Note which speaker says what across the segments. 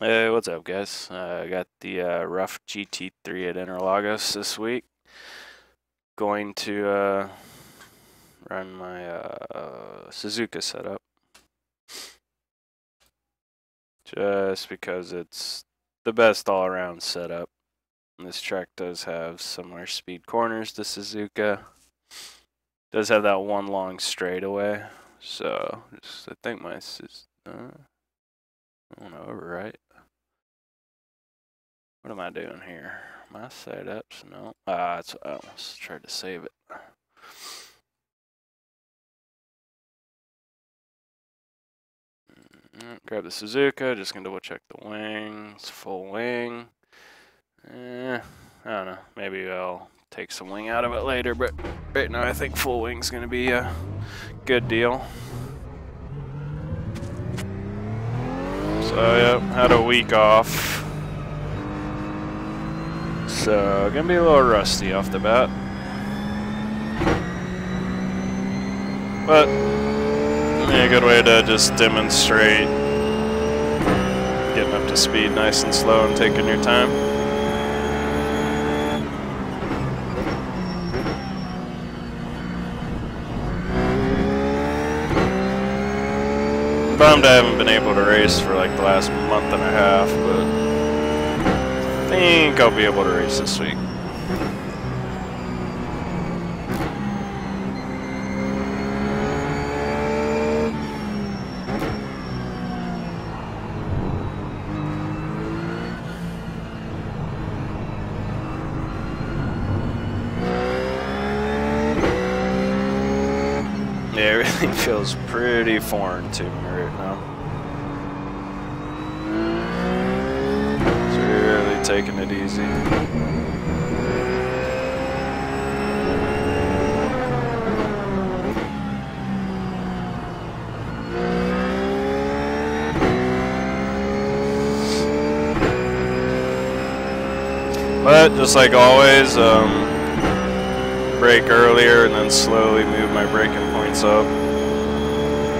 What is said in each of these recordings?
Speaker 1: Hey, what's up, guys? I got the rough GT3 at Interlagos this week. Going to run my Suzuka setup. Just because it's the best all-around setup. And this track does have similar speed corners to Suzuka. Does have that one long straightaway. So, I think my I don't know, overwrite. What am I doing here? My setups? No. That's I almost tried to save it. Grab the Suzuka, just gonna double check the wings, full wing. I don't know, maybe I'll take some wing out of it later, but right now I think full wing's gonna be a good deal. So yep, had a week off. So gonna be a little rusty off the bat. But yeah, a good way to just demonstrate getting up to speed nice and slow and taking your time. Bummed I haven't been able to race for like the last month and a half, but I think I'll be able to race this week. Yeah, it really feels pretty foreign to me right now. It's really taking it easy. But just like always, brake earlier and then slowly move my braking points up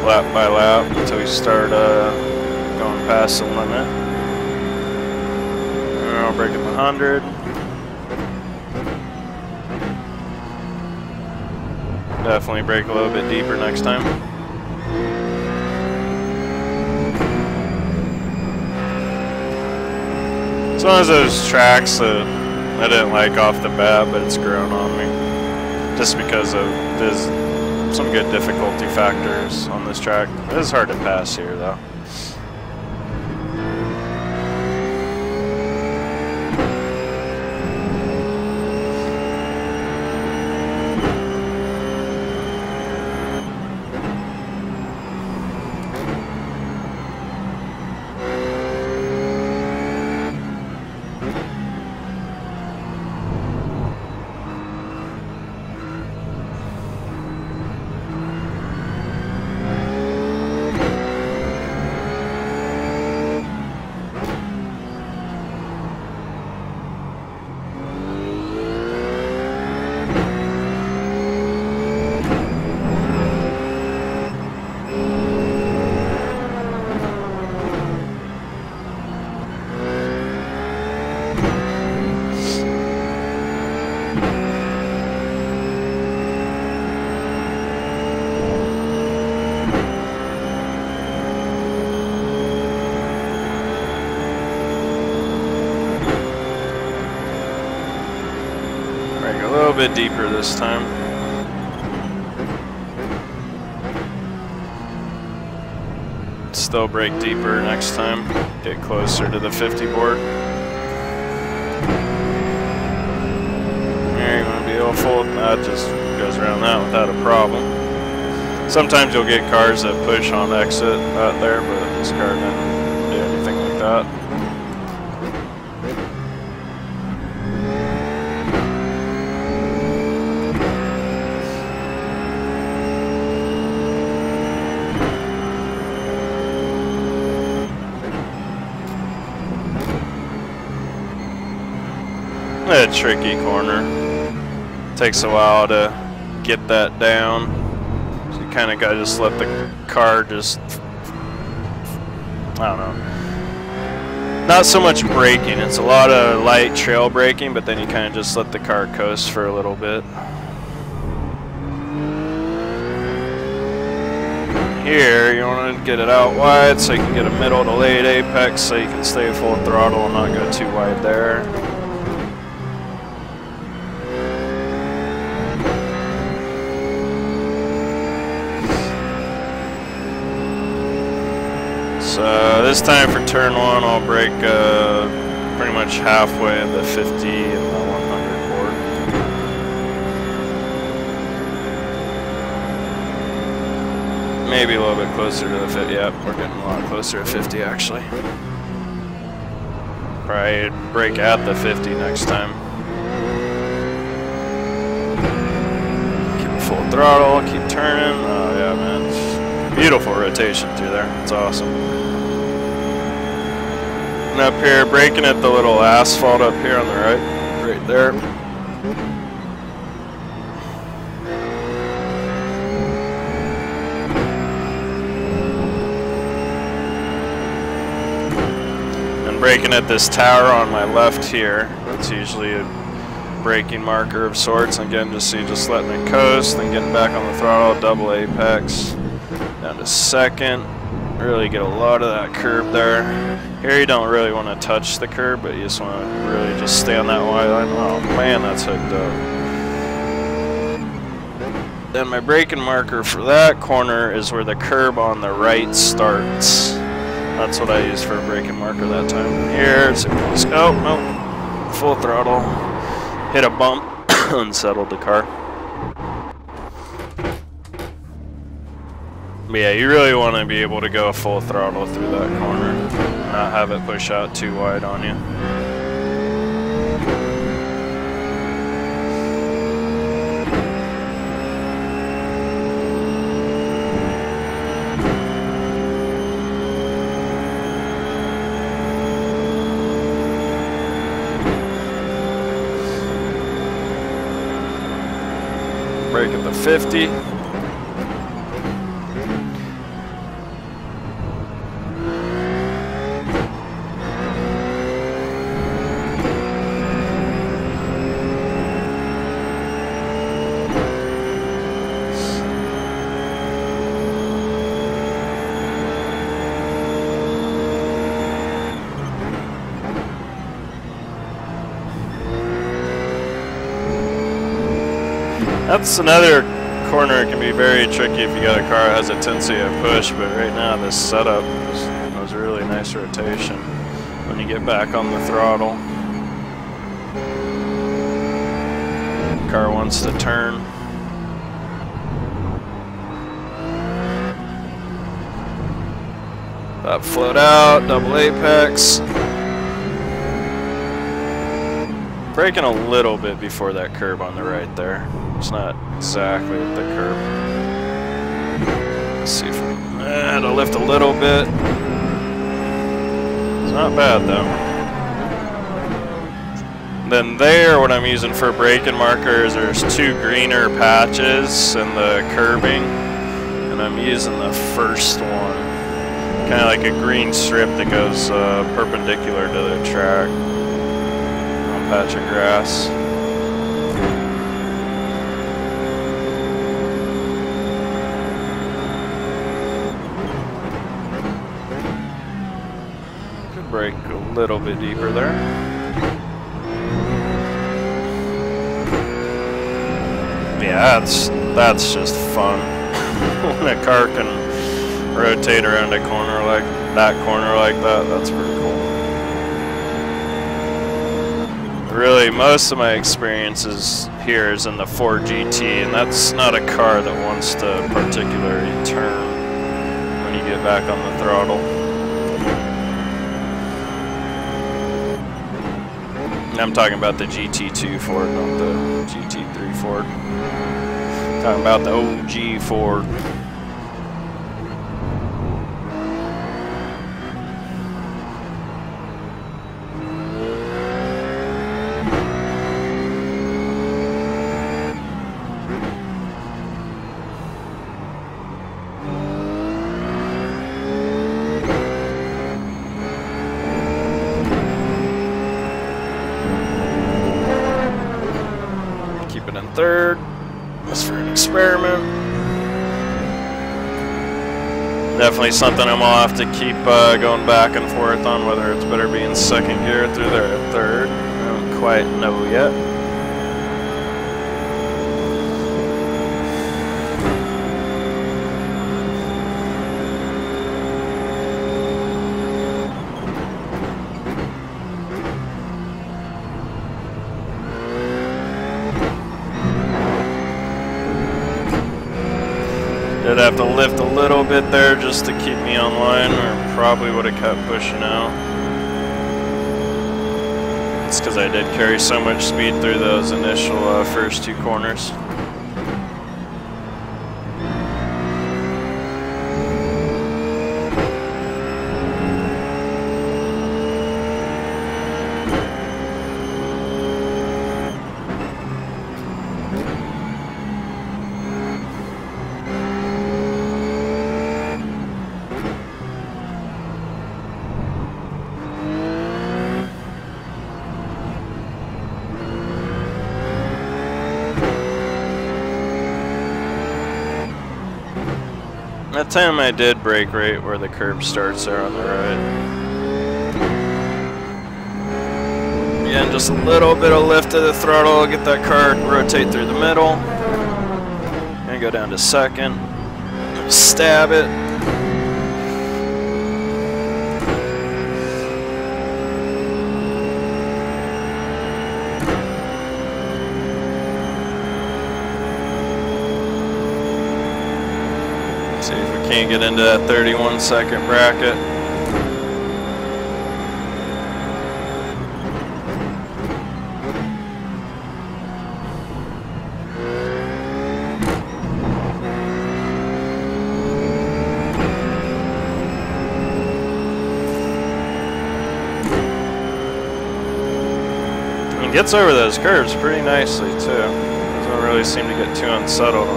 Speaker 1: lap by lap until we start going past the limit. And I'll brake at the 100. Definitely brake a little bit deeper next time. It's one of those tracks that I didn't like off the bat, but it's grown on me. Just because of there's some good difficulty factors on this track. It is hard to pass here though. A little bit deeper this time. Still brake deeper next time. Get closer to the 50 board. There, you want to be able to fold. That just goes around that without a problem. Sometimes you'll get cars that push on exit out there, but this car didn't do anything like that. A tricky corner. Takes a while to get that down. So you kind of got to just let the car just, I don't know. Not so much braking, it's a lot of light trail braking, but then you kind of just let the car coast for a little bit. Here, you want to get it out wide so you can get a middle to late apex so you can stay full throttle and not go too wide there. So this time for turn 1, I'll brake pretty much halfway in the 50 and the 100 board. Maybe a little bit closer to the 50. Yeah, we're getting a lot closer to 50 actually. Probably brake at the 50 next time. Keep full throttle, keep turning. Oh yeah, man. Beautiful rotation through there. It's awesome. And up here, braking at the little asphalt up here on the right there. And braking at this tower on my left here. That's usually a braking marker of sorts. Again, just so you just letting it coast, then getting back on the throttle, double apex, down to second. Really get a lot of that curb there. Here you don't really want to touch the curb, but you just want to really just stay on that white line. Oh man, that's hooked up. Then my braking marker for that corner is where the curb on the right starts. That's what I used for a braking marker that time. Here, so oh no, full throttle, hit a bump, unsettled the car. But yeah, you really want to be able to go full throttle through that corner, not have it push out too wide on you. Brake at the 50. That's another corner. It can be very tricky if you got a car that has a tendency to push, but right now this setup was a really nice rotation when you get back on the throttle. The car wants to turn. That float out, double apex. Braking a little bit before that curb on the right there. It's not exactly at the curb. Let's see if it'll lift a little bit. It's not bad though. Then there, what I'm using for braking markers, there's two greener patches in the curbing, and I'm using the first one. Kind of like a green strip that goes perpendicular to the track. Patch of grass. Could brake a little bit deeper there. Yeah, that's just fun. When a car can rotate around a corner like that, that's pretty cool. Really, most of my experiences here is in the Ford GT, and that's not a car that wants to particularly turn when you get back on the throttle. And I'm talking about the GT2 Ford, not the GT3 Ford. Talking about the OG Ford. third, just for an experiment. Definitely something I'm gonna have to keep going back and forth on, whether it's better be in second gear through there at third. I don't quite know yet. Did have to lift a little bit there just to keep me on line, or probably would have kept pushing out. It's because I did carry so much speed through those initial first two corners. That time I did brake right where the curb starts there on the right. Again, just a little bit of lift of the throttle, get that car rotate through the middle. And go down to second. Stab it. See if we can't get into that 31-second bracket. And gets over those curves pretty nicely too. Doesn't really seem to get too unsettled.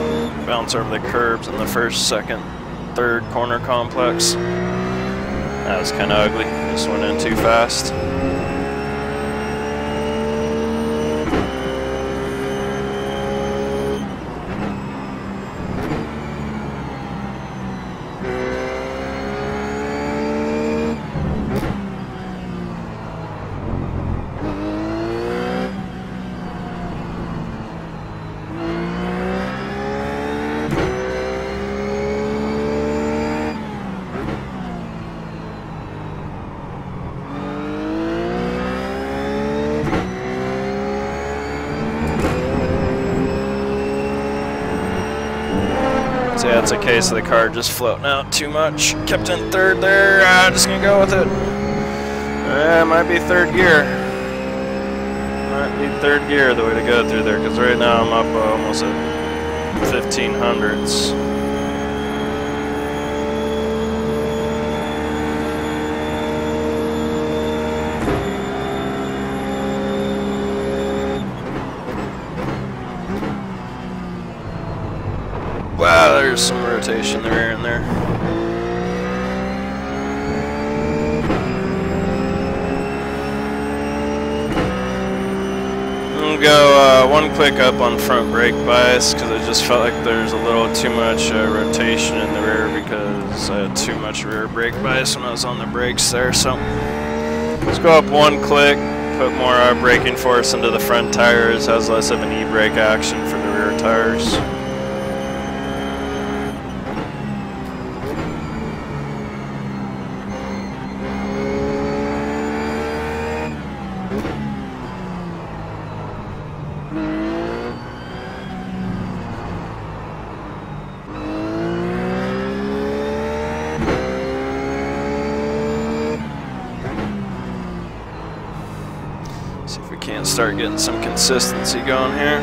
Speaker 1: Bounce over the curbs in the first, second, third corner complex. That was kind of ugly. Just went in too fast. So yeah, it's a case of the car just floating out too much. Kept in third there, just gonna go with it. Might be third gear. Might be third gear the way to go through there, because right now I'm up almost at 1500s. Wow, there's some rotation there and there. I'll go one click up on front brake bias, because I just felt like there's a little too much rotation in the rear, because I had too much rear brake bias when I was on the brakes there. So let's go up one click, put more braking force into the front tires, has less of an e-brake action for the rear tires. See if we can't start getting some consistency going here.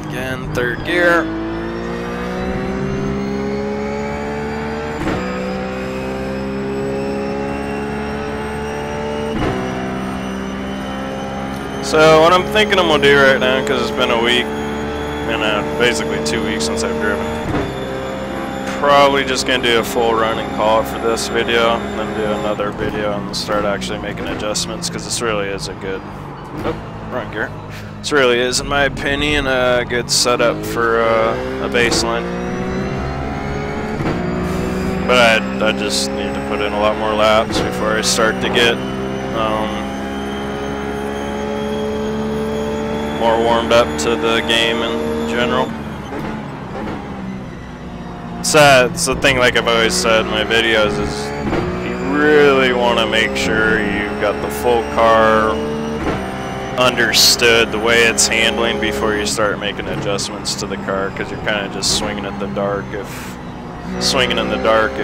Speaker 1: Again, third gear. So what I'm thinking I'm gonna do right now, because it's been a week and basically 2 weeks since I've driven, probably just gonna do a full run and call it for this video, and then do another video and start actually making adjustments, because this really is a good, wrong gear. This really is, in my opinion, a good setup for a baseline. But I just need to put in a lot more laps before I start to get more warmed up to the game in general. It's the thing, like I've always said in my videos, is you really want to make sure you've got the full car understood, the way it's handling, before you start making adjustments to the car, because you're kind of just swinging in the dark if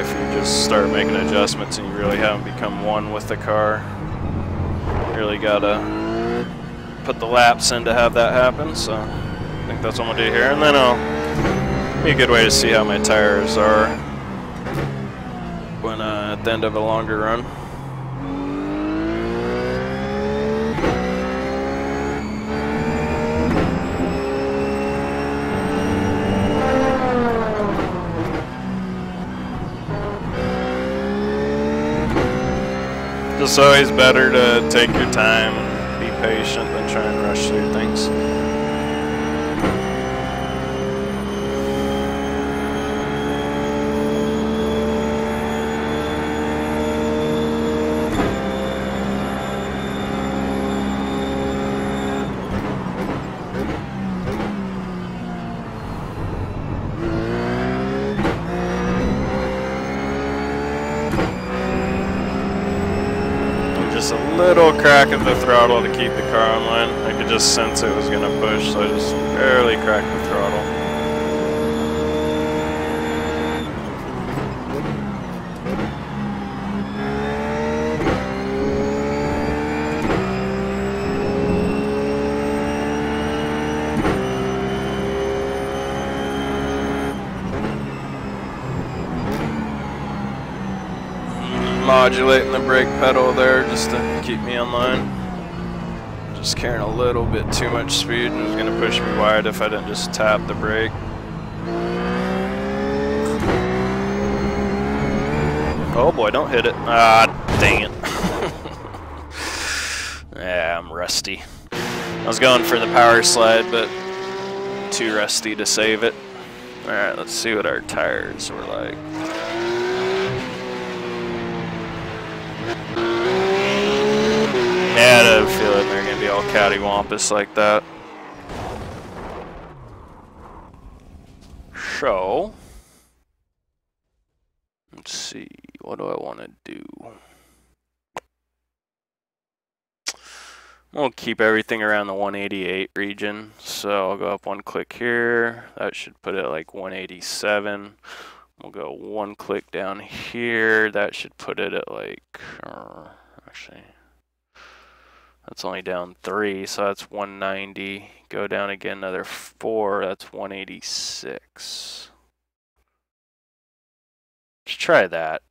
Speaker 1: you just start making adjustments and you really haven't become one with the car. You really gotta put the laps in to have that happen, so I think that's what I'm gonna do here, and then it'll be a good way to see how my tires are when at the end of a longer run. It's always better to take your time and be patient than try and rush through things. Just a little crack of the throttle to keep the car on line. I could just sense it was gonna push, so I just barely cracked the throttle. Modulating the brake pedal there just to keep me on line. Just carrying a little bit too much speed, and it was going to push me wide if I didn't just tap the brake. Oh boy, don't hit it. Ah, dang it. Yeah, I'm rusty. I was going for the power slide, but too rusty to save it. Alright, let's see what our tires were like. Yeah, I had a feeling they're gonna be all cattywampus like that. So, let's see, what do I want to do? We'll keep everything around the 188 region, so I'll go up one click here. That should put it at like 187. We'll go one click down here. That should put it at like, actually, that's only down 3, so that's 190. Go down again another 4, that's 186. Let's try that,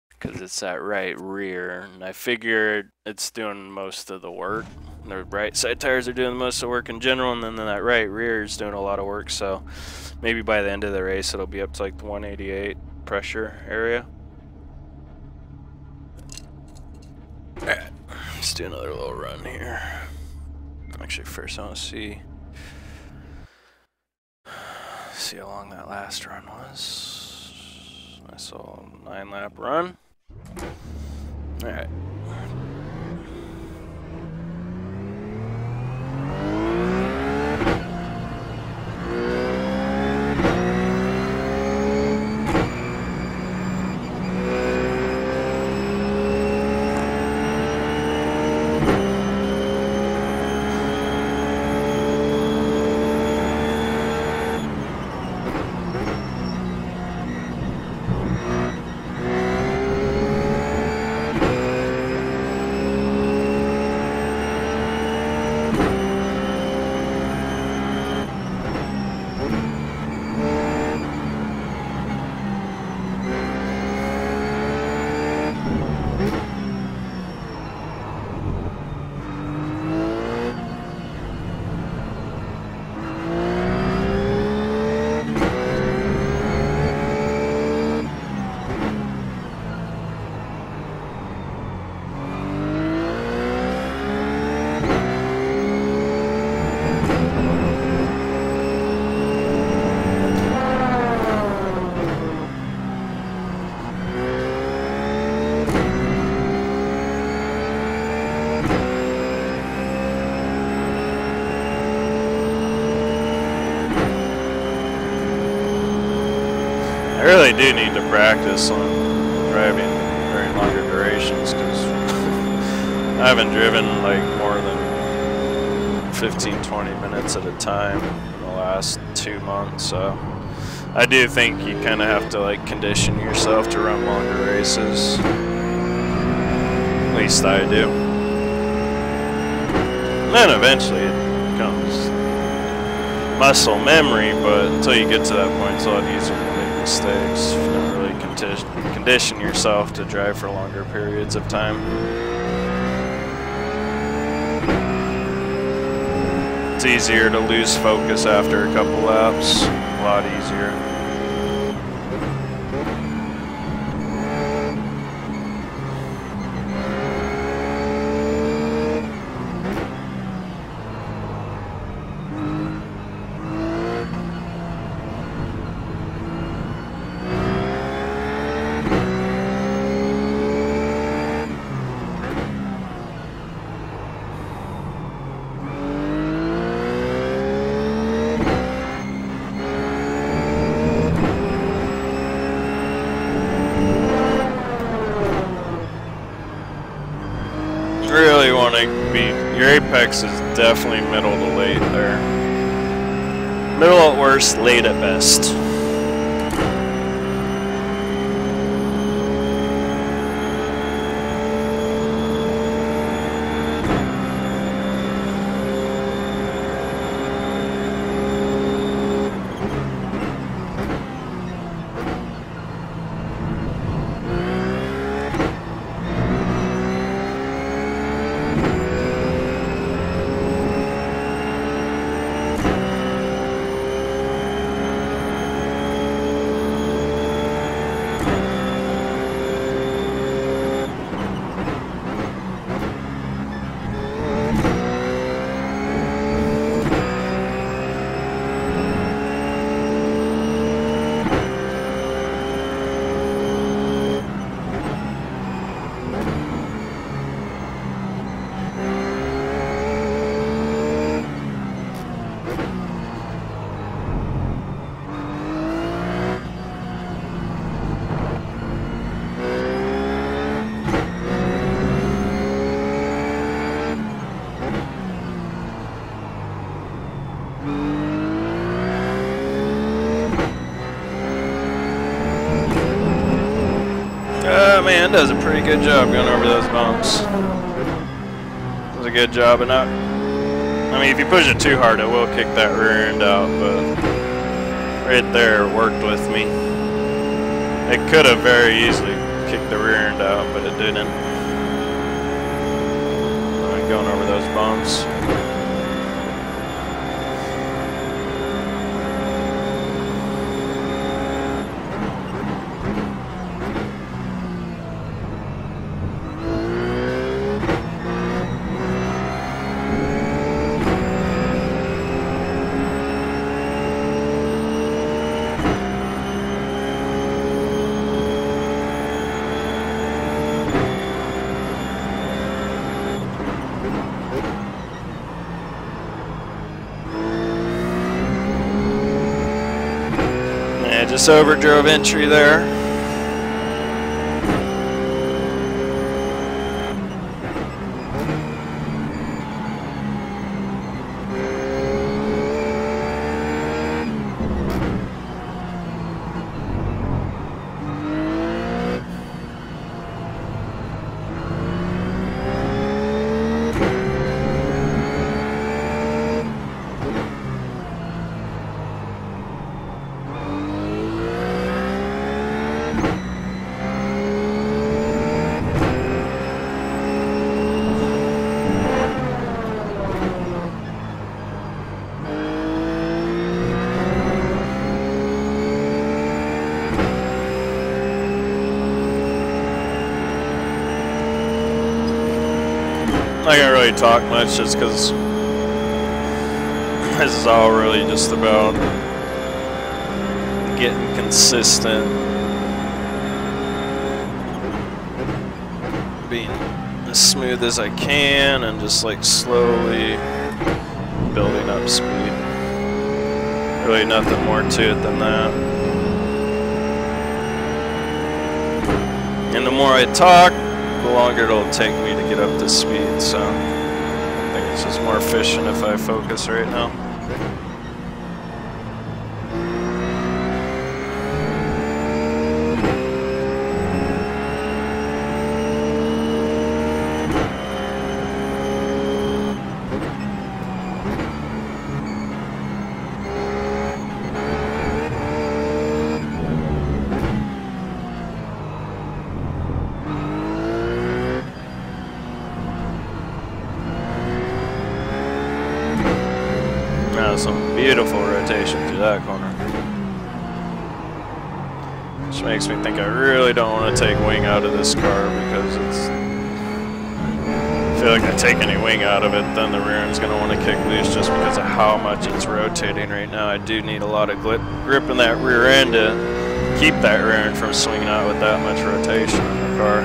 Speaker 1: because it's that right rear, and I figured it's doing most of the work. The right side tires are doing most of the work in general, and then that right rear is doing a lot of work, so maybe by the end of the race it'll be up to like the 188 pressure area. Alright, let's do another little run here. Actually, first I want to see how long that last run was. I saw a 9-lap run. Alright. really do need to practice on driving during longer durations because I haven't driven like more than 15-20 minutes at a time in the last 2 months, so I do think you kind of have to like condition yourself to run longer races. At least I do. And then eventually it becomes muscle memory, but until you get to that point, it's a lot easier to make mistakes if you don't really condition yourself to drive for longer periods of time. It's easier to lose focus after a couple laps, a lot easier. Really want to be, your apex is definitely middle to late there. Middle at worst, late at best. Man, does a pretty good job going over those bumps. Does a good job of not. I mean, if you push it too hard, it will kick that rear end out, but right there it worked with me. It could have very easily kicked the rear end out, but it didn't. Going over those bumps. Just overdrove entry there. I can't really talk much just because this is all really just about getting consistent, being as smooth as I can, and just like slowly building up speed. Really nothing more to it than that. And the more I talk, the longer it'll take me to get up to speed, so I think it's just more efficient if I focus right now. Some beautiful rotation through that corner. Which makes me think I really don't want to take wing out of this car, because it's... I feel like if I take any wing out of it, then the rear end's going to want to kick loose just because of how much it's rotating right now. I do need a lot of grip in that rear end to keep that rear end from swinging out with that much rotation in the car.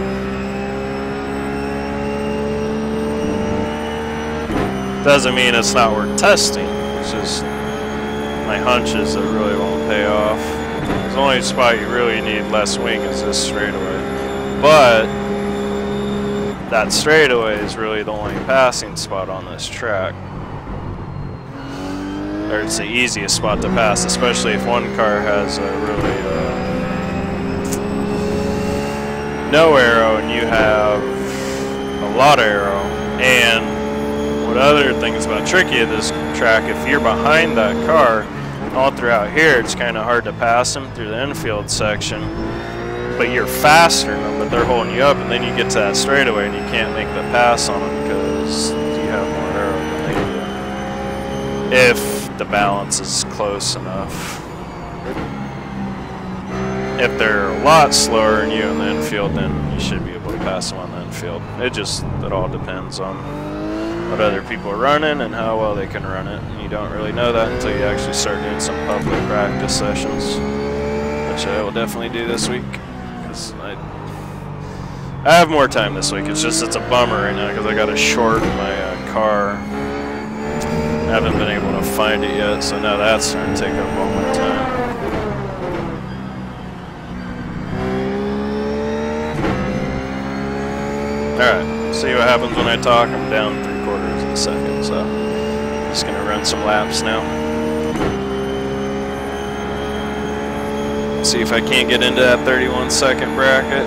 Speaker 1: Doesn't mean it's not worth testing. It's just my hunch is it really won't pay off. The only spot you really need less wing is this straightaway. But that straightaway is really the only passing spot on this track. Or it's the easiest spot to pass, especially if one car has a really no aero and you have a lot of aero. And what other thing is about tricky at this track, if you're behind that car, all throughout here, it's kind of hard to pass them through the infield section, but you're faster than them, but they're holding you up, and then you get to that straightaway and you can't make the pass on them because you have more aero than they do. If the balance is close enough. If they're a lot slower than you in the infield, then you should be able to pass them on the infield. It all depends on what other people are running and how well they can run it. And you don't really know that until you actually start doing some public practice sessions, which I will definitely do this week, because I have more time this week. It's just, it's a bummer right now because I got to short my car. I haven't been able to find it yet, so now that's starting to take up all my time. Alright, see what happens when I talk. I'm down 3/4 of a second, so I'm just going to run some laps now. See if I can't get into that 31-second bracket.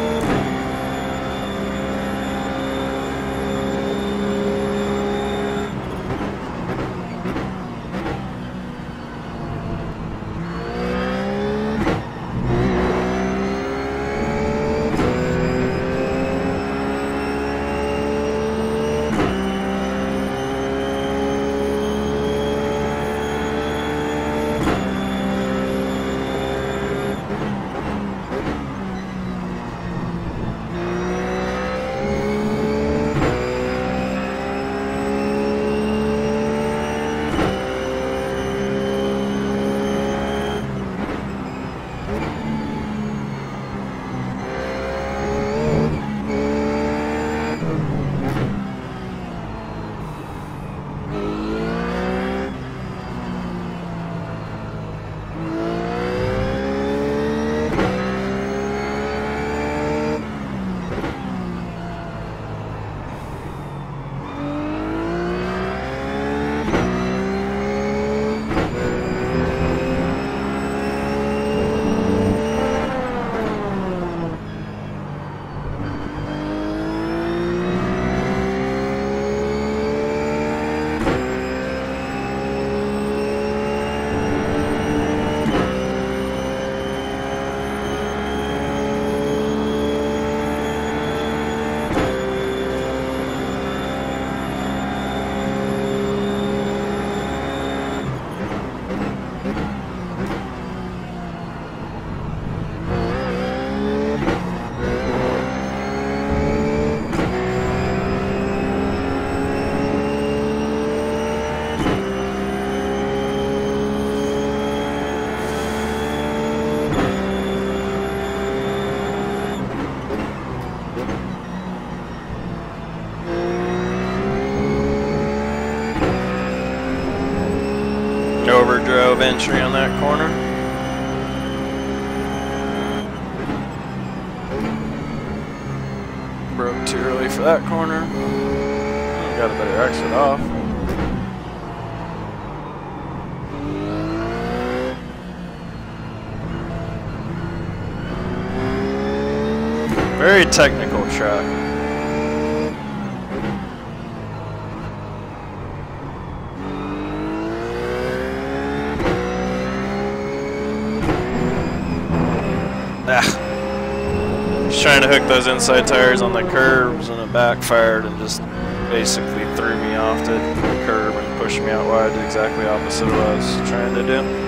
Speaker 1: Overdrove entry on that corner. too early for that corner. Got a better exit off. Very technical track. Just trying to hook those inside tires on the curbs and it backfired and just basically threw me off the curb and pushed me out wide, exactly opposite of what I was trying to do.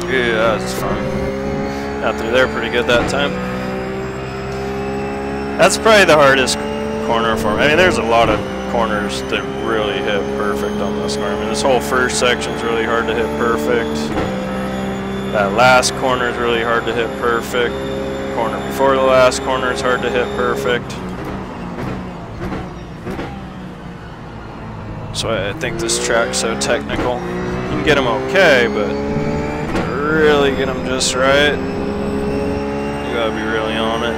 Speaker 1: Yeah, that's fun. Got through there pretty good that time. That's probably the hardest corner for me. I mean, there's a lot of corners that really hit perfect on this car. I mean, this whole first section's really hard to hit perfect. That last corner is really hard to hit perfect. Corner before the last corner is hard to hit perfect. So I think this track's so technical. You can get them okay, but to really get them just right, you gotta be really on it.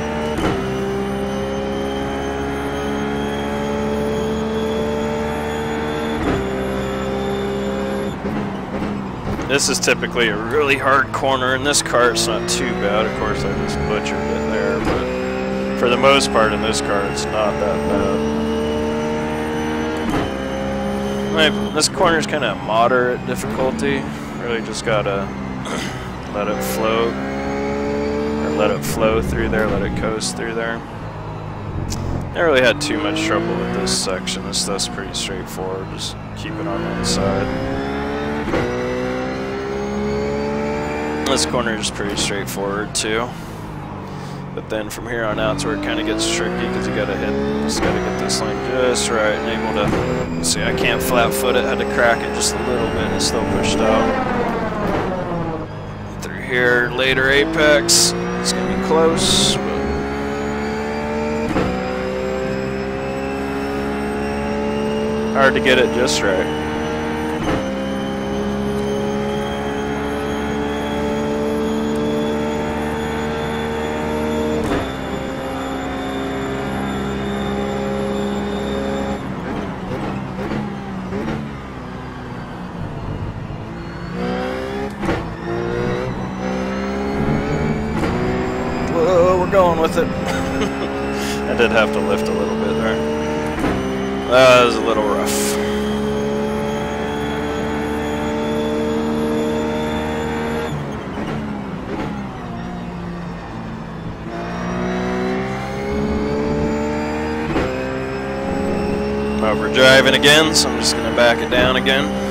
Speaker 1: This is typically a really hard corner. In this car, it's not too bad. Of course, I just butchered it there, but for the most part in this car, it's not that bad. This corner is kind of moderate difficulty. Really just gotta let it float, or let it flow through there, let it coast through there. I really had too much trouble with this section. This stuff's pretty straightforward. Just keep it on one side. This corner is pretty straightforward too, but then from here on out, it's where it kind of gets tricky because you just gotta get this line just right and able to see. I can't flat foot it. Had to crack it just a little bit, and it's still pushed out. Through here, later apex, it's gonna be close. But hard to get it just right. Going with it. I did have to lift a little bit there. That was a little rough. Overdriving again, so I'm just going to back it down again.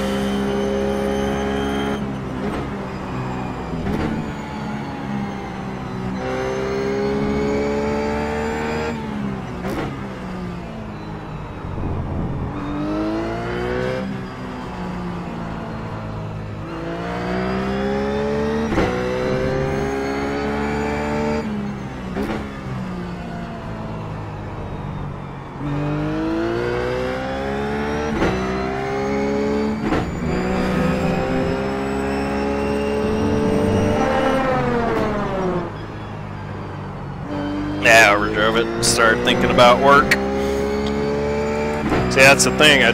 Speaker 1: Yeah, overdrove it. Started thinking about work. See, that's the thing. I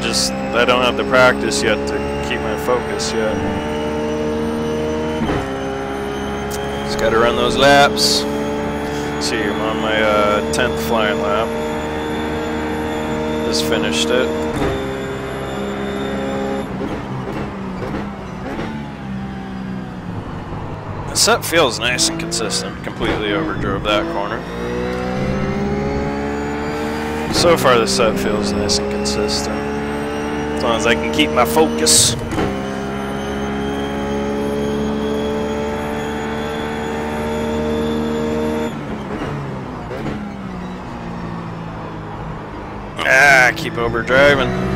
Speaker 1: don't have the practice yet to keep my focus yet. Just got to run those laps. See, I'm on my 10th flying lap. Just finished it. The set feels nice and consistent. Completely overdrove that corner. So far the set feels nice and consistent. As long as I can keep my focus. Keep overdriving.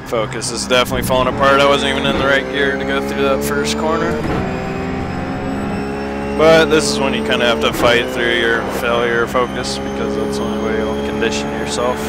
Speaker 1: Focus is definitely falling apart. I wasn't even in the right gear to go through that first corner. But this is when you kind of have to fight through your failure of focus, because that's the only way you'll condition yourself.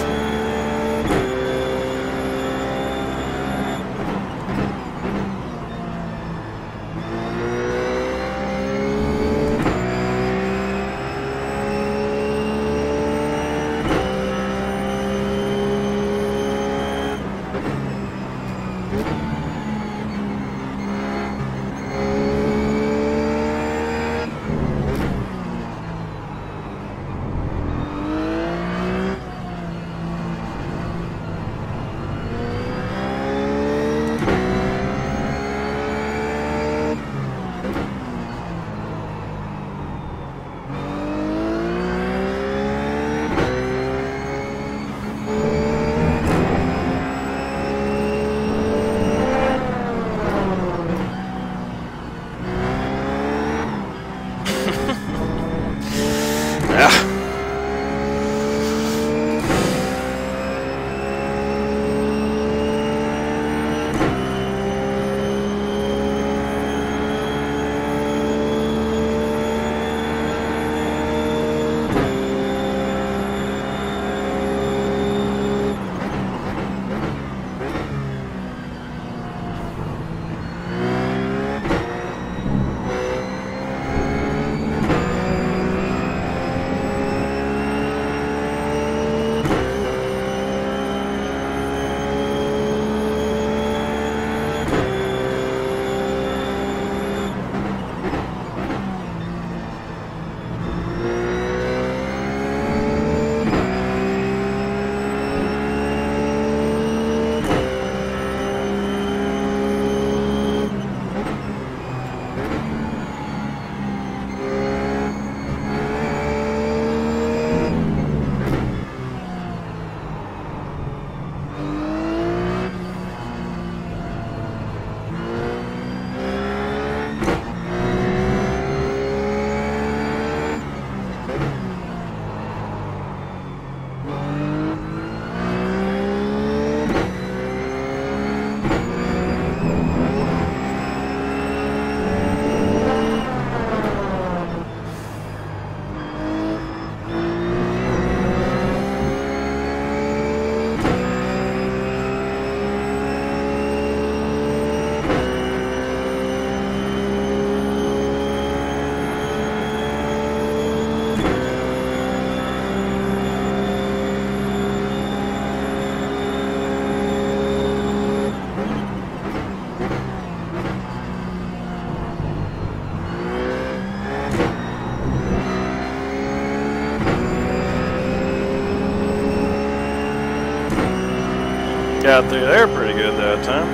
Speaker 1: Got through there pretty good that time.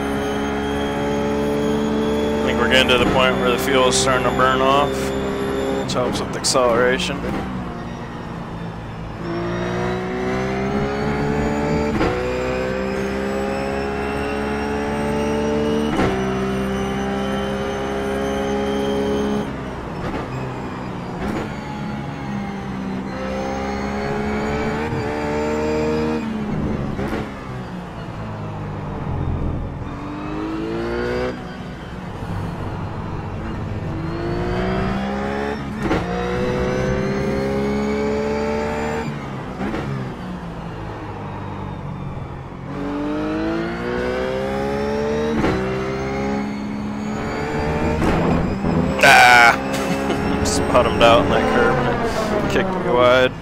Speaker 1: I think we're getting to the point where the fuel is starting to burn off, which helps with acceleration. Bottomed out in that curve and it kicked me wide.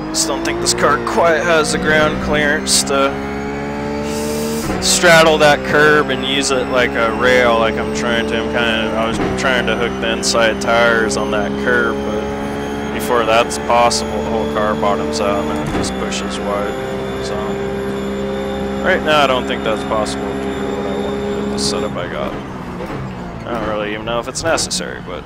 Speaker 1: Just don't think this car quite has the ground clearance to straddle that curb and use it like a rail, like I'm trying to. I was trying to hook the inside tires on that curb, but before that's possible, the whole car bottoms out and then it just pushes wide. So right now, I don't think that's possible to do what I want to do with the setup I got. I don't really even know if it's necessary, but.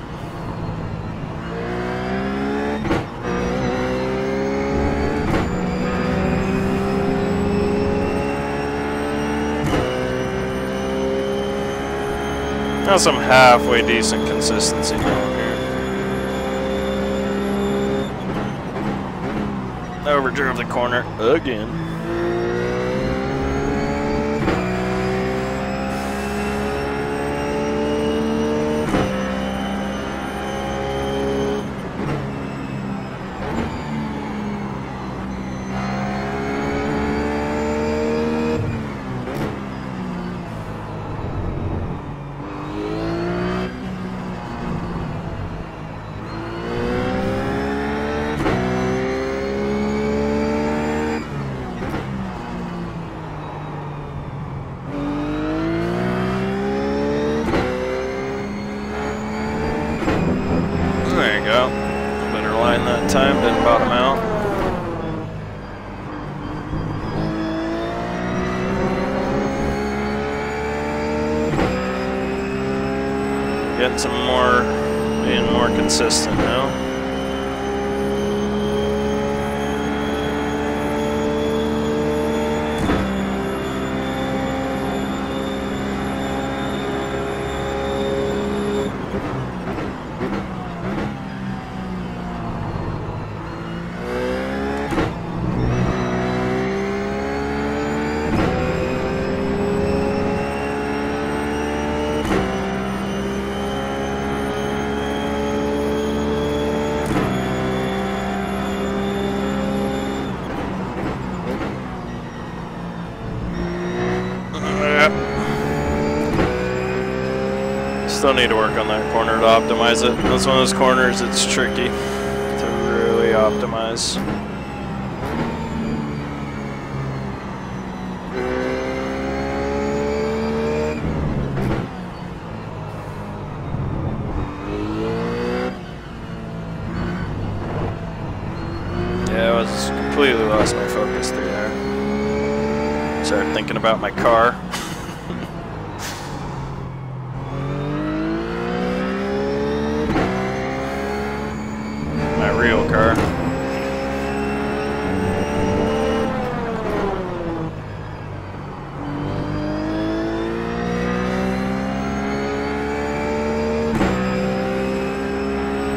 Speaker 1: Now some halfway decent consistency going here. Overdrove the corner again. Time didn't bottom out. Getting some more, being more consistent now. Still need to work on that corner to optimize it. That's one of those corners it's tricky to really optimize. Yeah, I was completely lost my focus through there. Started thinking about my car. Real car.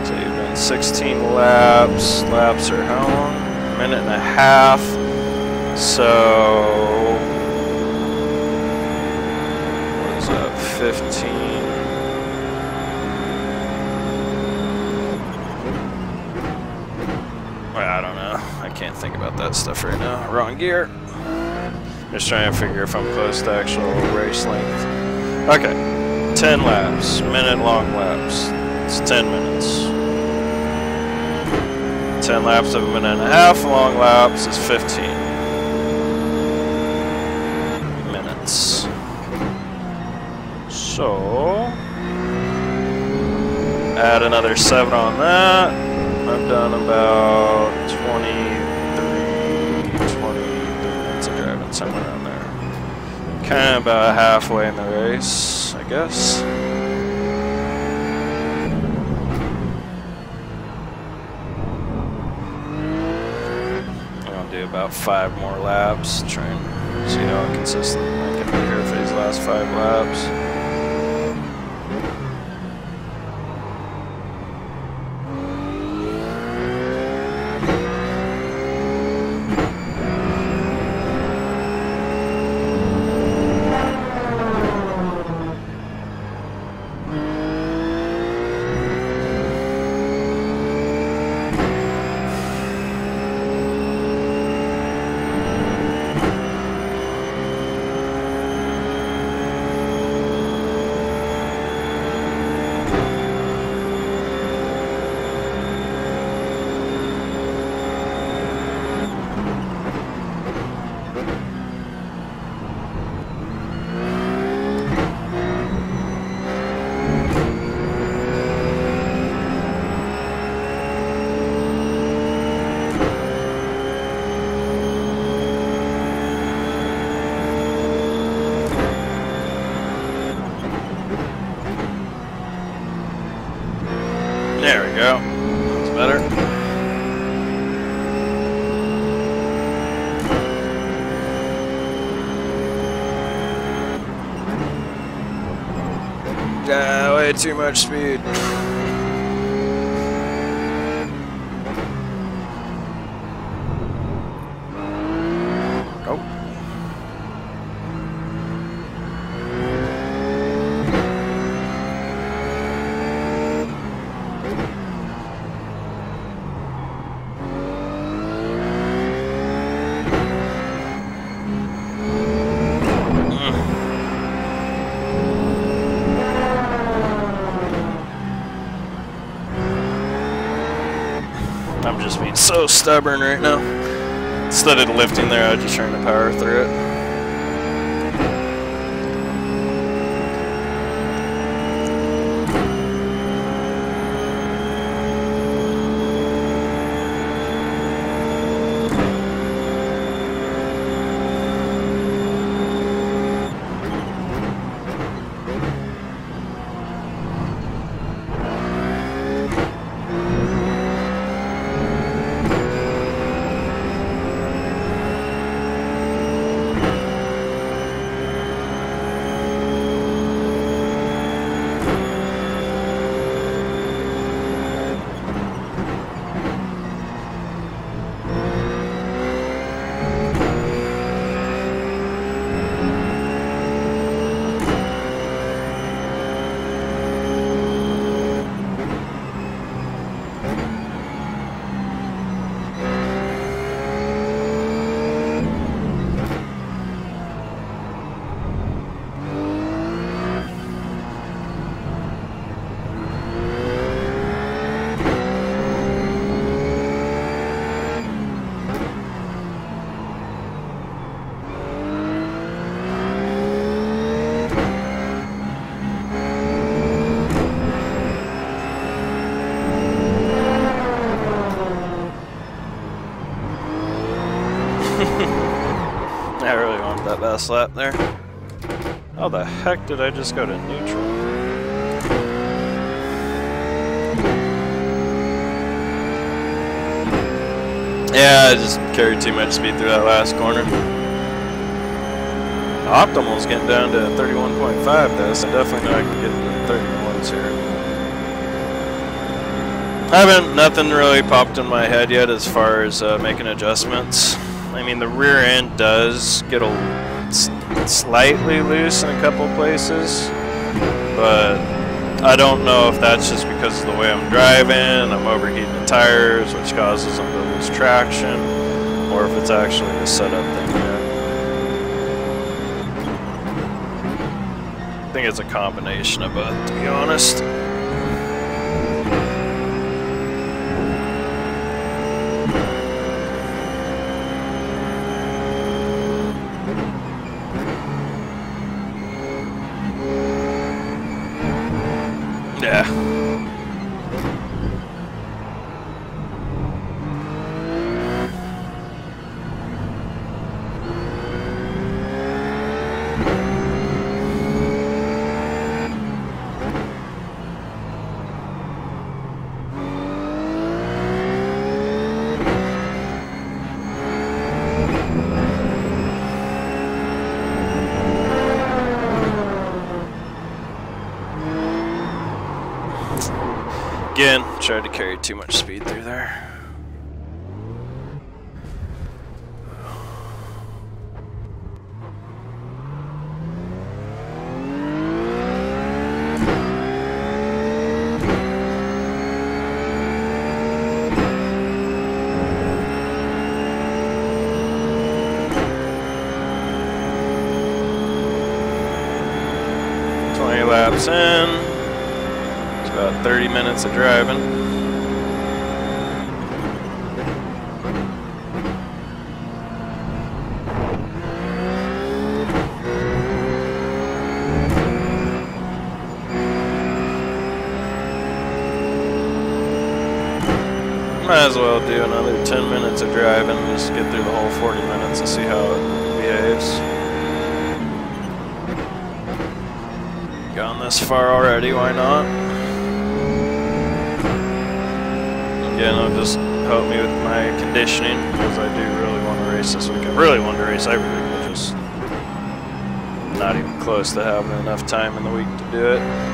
Speaker 1: So you've done 16 laps. Laps are how long? A minute and a half. So what is that? 15. I don't know. I can't think about that stuff right now. Wrong gear. Just trying to figure if I'm close to actual race length. Okay. 10 laps. Minute long laps. It's 10 minutes. 10 laps of a minute and a half. Long laps is 15 minutes. So add another 7 on that. I've done about 23 minutes of driving time. Kind of about halfway in the race, I guess. I'll do about 5 more laps, try and see how consistent I can be here for these last 5 laps. There we go. That's better. Way too much speed. I'm just being so stubborn right now. Instead of lifting there, I'm just trying to power through it. I really wanted that last lap there. How the heck did I just go to neutral? Yeah, I just carried too much speed through that last corner. Optimal's getting down to 31.5 though, so definitely know I can get into the 31s here. Nothing really popped in my head yet as far as making adjustments. I mean, the rear end does get slightly loose in a couple places, but I don't know if that's just because of the way I'm driving, I'm overheating the tires, which causes them to lose traction, or if it's actually a setup thing yet. I think it's a combination of both, to be honest. Yeah. tried to carry too much speed through there. Laps in. It's about 30 minutes of driving. Might as well do another 10 minutes of driving, just get through the whole 40 minutes and see how it behaves. Gone this far already, why not? Again, it'll just help me with my conditioning, because I do really want to race this week. I really want to race every week, but just not even close to having enough time in the week to do it.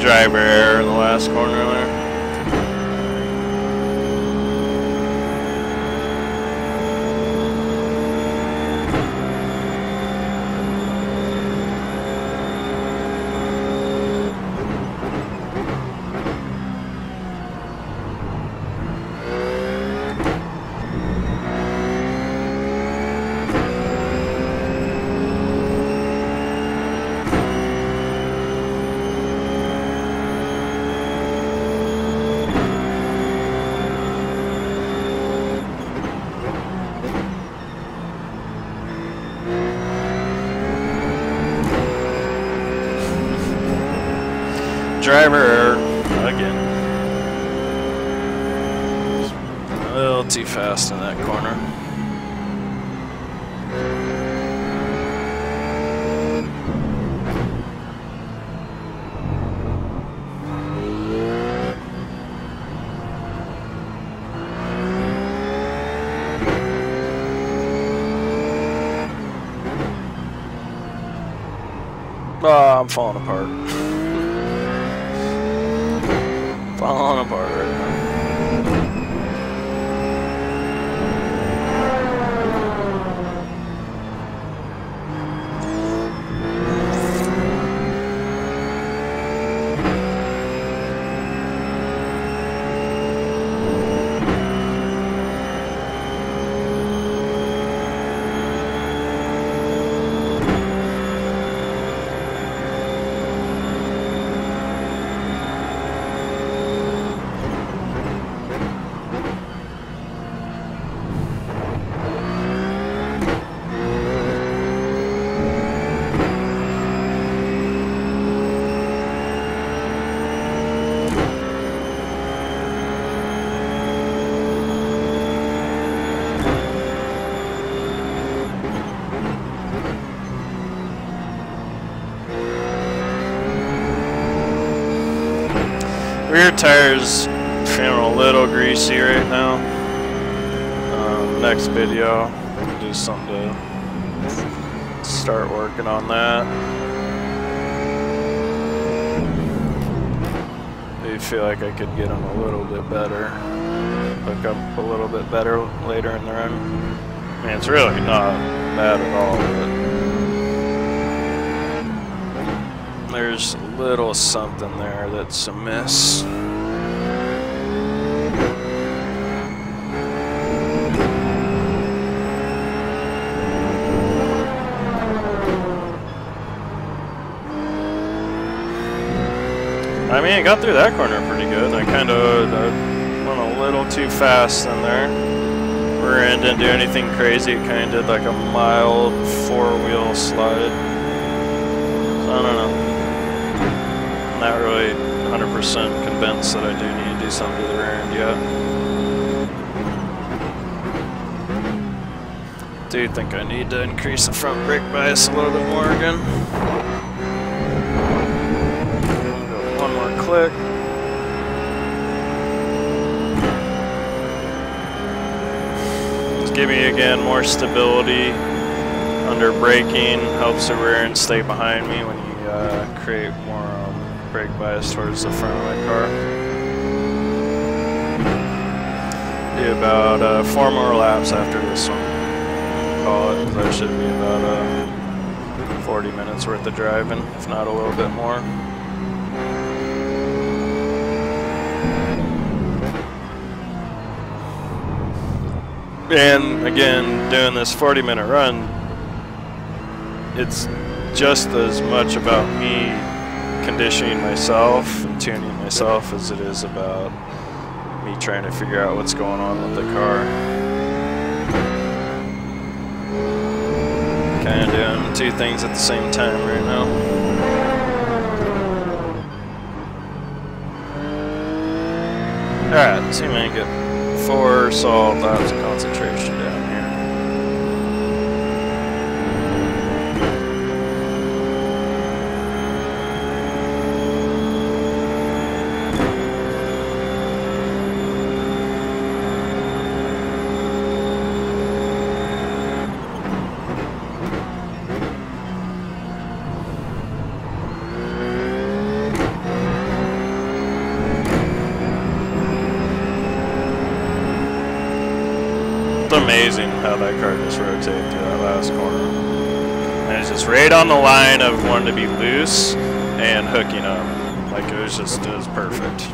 Speaker 1: Driver error in the last corner there. Driver error again. A little too fast in that corner. Oh, I'm falling apart. Falling apart right now. Rear tires feeling a little greasy right now. Next video, I'll do something to start working on that. I feel like I could get them a little bit better, hook up a little bit better later in the run. I mean, it's really not bad at all, but there's a little something there that's amiss. I mean, I got through that corner pretty good. I kind of went a little too fast in there. Rear end didn't do anything crazy. It kind of did like a mild four-wheel slide. So, I don't know. I'm not really 100% convinced that I do need to do something to the rear end yet. Do think I need to increase the front brake bias a little bit more again. Click. It's giving me again more stability under braking, helps the rear end stay behind me when you create more brake bias towards the front of my car. Do about 4 more laps after this one. Call it, because that should be about 40 minutes worth of driving, if not a little bit more. And again, doing this 40-minute run, it's just as much about me conditioning myself and tuning myself as it is about me trying to figure out what's going on with the car. Kind of doing 2 things at the same time right now. Alright, see if I can get 4 solid laps of concentration down here. Amazing how that car just rotated through that last corner. And it's just right on the line of wanting to be loose and hooking up. Like it was perfect.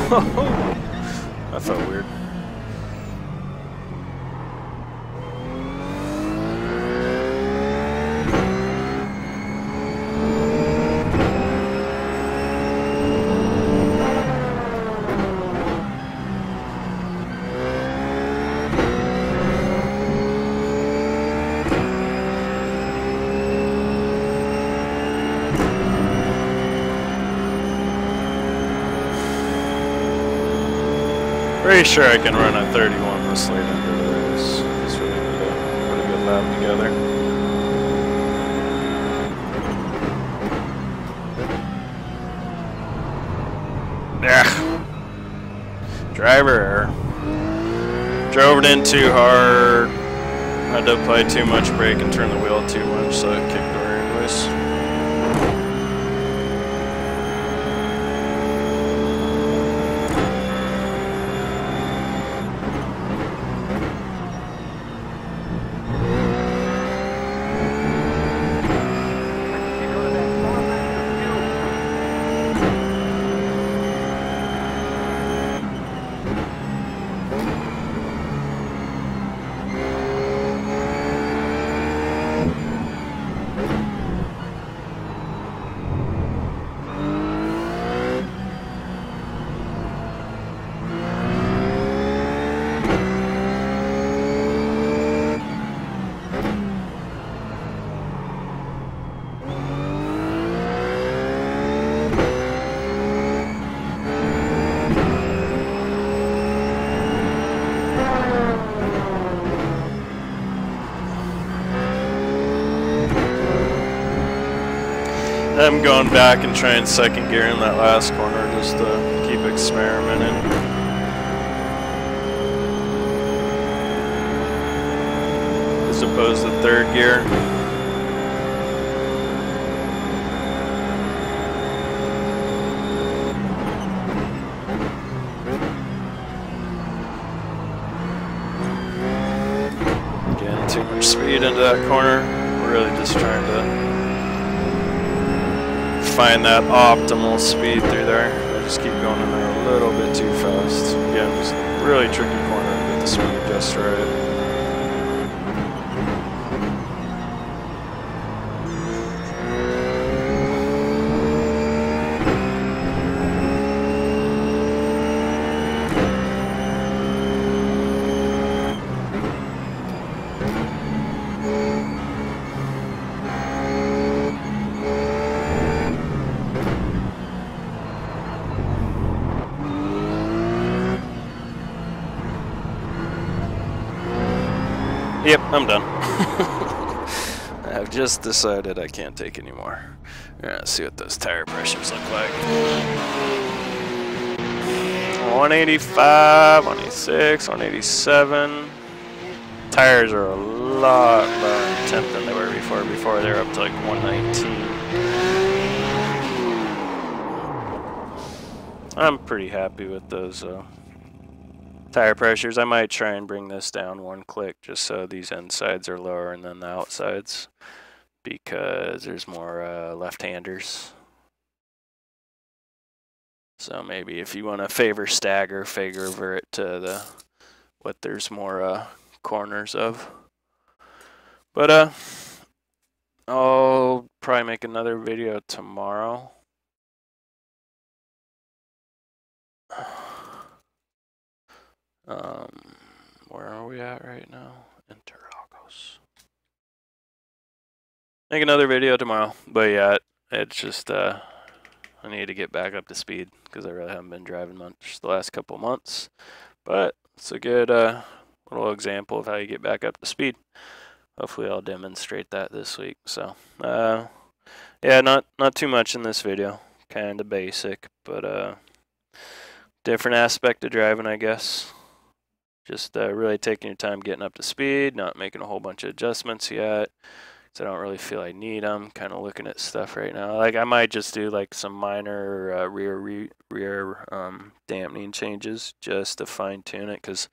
Speaker 1: That felt weird. Pretty sure I can run a 31 this late into the race. Just really need to put a good lap together. Yeah. Driver error. Drove it in too hard. Had to apply too much brake and turn the wheel too much, so it kicked the rear end loose. I'm going back and trying second gear in that last corner just to keep experimenting. As opposed to third gear. Getting too much speed into that corner. We're really just trying to find that optimal speed through there. I just keep going in there a little bit too fast. Again, just really tricky corner to get the speed just right. Yep, I'm done. I've just decided I can't take any more. Let's see what those tire pressures look like. 185, 186, 187. Tires are a lot lower in temp than they were before. Before they were up to like 119. I'm pretty happy with those tire pressures. I might try and bring this down one click just so these insides are lower than the outsides, because there's more left-handers. So maybe if you want to favor stagger, favor it to what there's more corners of. But I'll probably make another video tomorrow. Where are we at right now? Interlagos. Make another video tomorrow. But yeah, it's just I need to get back up to speed because I really haven't been driving much the last couple months. But it's a good little example of how you get back up to speed. Hopefully I'll demonstrate that this week. So yeah, not too much in this video. Kind of basic, but different aspect of driving, I guess. Just really taking your time getting up to speed, not making a whole bunch of adjustments yet, because I don't really feel I need them. Kind of looking at stuff right now. Like I might just do like some minor rear dampening changes just to fine tune it, because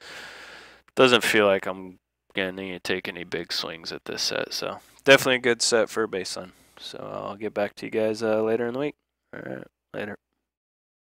Speaker 1: it doesn't feel like I'm gonna need to take any big swings at this set. So definitely a good set for a baseline. So I'll get back to you guys later in the week. All right, later.